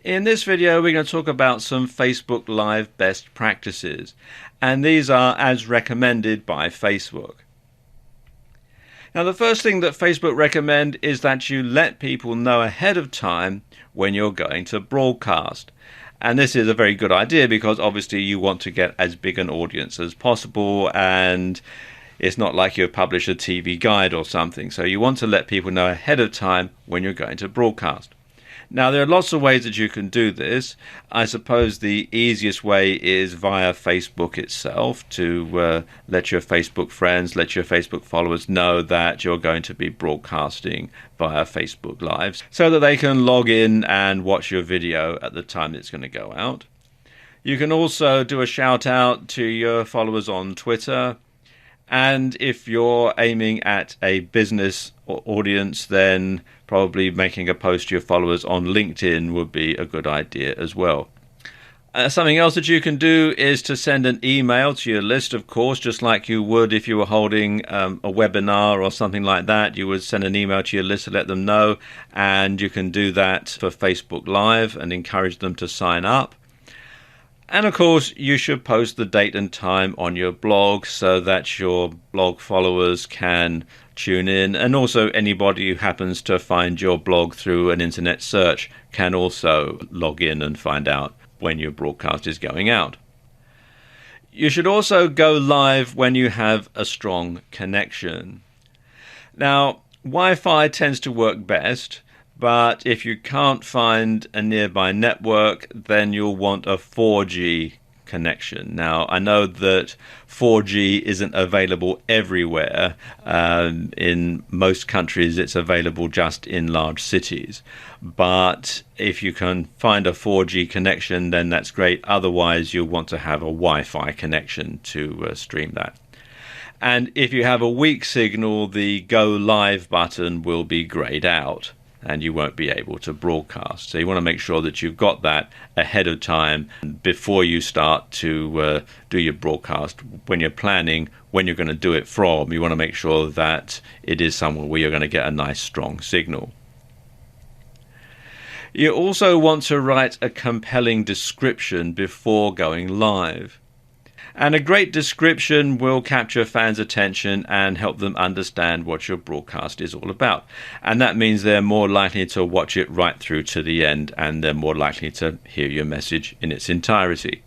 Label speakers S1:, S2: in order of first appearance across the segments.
S1: In this video, we're going to talk about some Facebook Live best practices, and these are as recommended by Facebook. Now, the first thing that Facebook recommend is that you let people know ahead of time when you're going to broadcast. And this is a very good idea because obviously you want to get as big an audience as possible, and it's not like you publish a TV guide or something. So you want to let people know ahead of time when you're going to broadcast. Now, there are lots of ways that you can do this. I suppose the easiest way is via Facebook itself, to let your Facebook friends, let your Facebook followers know that you're going to be broadcasting via Facebook Live so that they can log in and watch your video at the time it's going to go out. You can also do a shout out to your followers on Twitter. And if you're aiming at a business audience, then probably making a post to your followers on LinkedIn would be a good idea as well. Something else that you can do is to send an email to your list, of course, just like you would if you were holding a webinar or something like that. You would send an email to your list to let them know, and you can do that for Facebook Live and encourage them to sign up. And of course, you should post the date and time on your blog so that your blog followers can tune in. And also anybody who happens to find your blog through an internet search can also log in and find out when your broadcast is going out. You should also go live when you have a strong connection. Now, Wi-Fi tends to work best. But if you can't find a nearby network, then you'll want a 4G connection. Now, I know that 4G isn't available everywhere. In most countries, it's available just in large cities. But if you can find a 4G connection, then that's great. Otherwise, you'll want to have a Wi-Fi connection to stream that. And if you have a weak signal, the Go Live button will be grayed out, and you won't be able to broadcast. So you want to make sure that you've got that ahead of time before you start to do your broadcast. When you're planning when you're going to do it from, you want to make sure that it is somewhere where you're going to get a nice strong signal. You also want to write a compelling description before going live. And a great description will capture fans' attention and help them understand what your broadcast is all about. And that means they're more likely to watch it right through to the end, and they're more likely to hear your message in its entirety.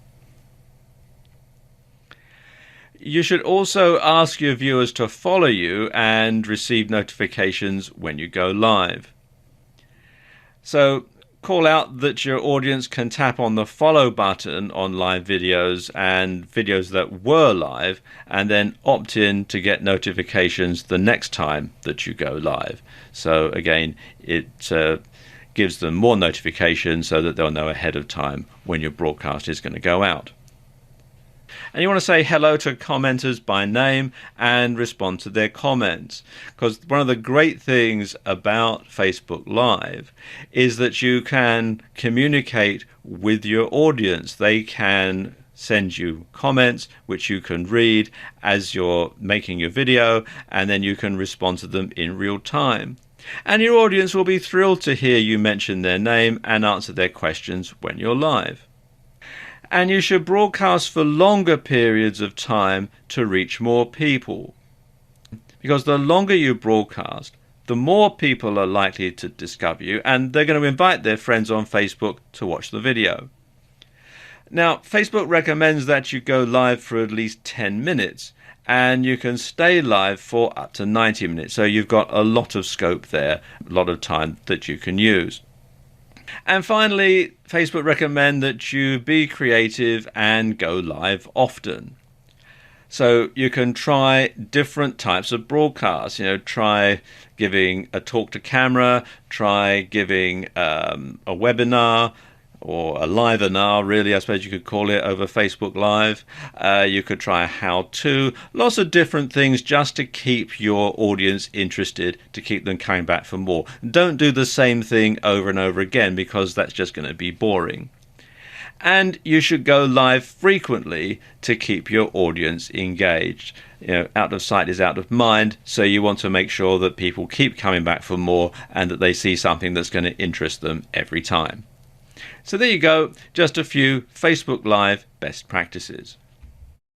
S1: You should also ask your viewers to follow you and receive notifications when you go live. So call out that your audience can tap on the follow button on live videos and videos that were live, and then opt in to get notifications the next time that you go live. So again, it gives them more notifications so that they'll know ahead of time when your broadcast is going to go out. And you want to say hello to commenters by name and respond to their comments. Because one of the great things about Facebook Live is that you can communicate with your audience. They can send you comments which you can read as you're making your video, and then you can respond to them in real time. And your audience will be thrilled to hear you mention their name and answer their questions when you're live. And you should broadcast for longer periods of time to reach more people. Because the longer you broadcast, the more people are likely to discover you, and they're going to invite their friends on Facebook to watch the video. Now, Facebook recommends that you go live for at least 10 minutes, and you can stay live for up to 90 minutes. So you've got a lot of scope there, a lot of time that you can use. And finally, Facebook recommend that you be creative and go live often. So you can try different types of broadcasts. Try giving a talk to camera, try giving a webinar, or a live-inar, really, I suppose you could call it, over Facebook Live. You could try a how-to, lots of different things just to keep your audience interested, to keep them coming back for more. Don't do the same thing over and over again, because that's just going to be boring. And you should go live frequently to keep your audience engaged. Out of sight is out of mind, so you want to make sure that people keep coming back for more and that they see something that's going to interest them every time. So there you go, just a few Facebook Live best practices.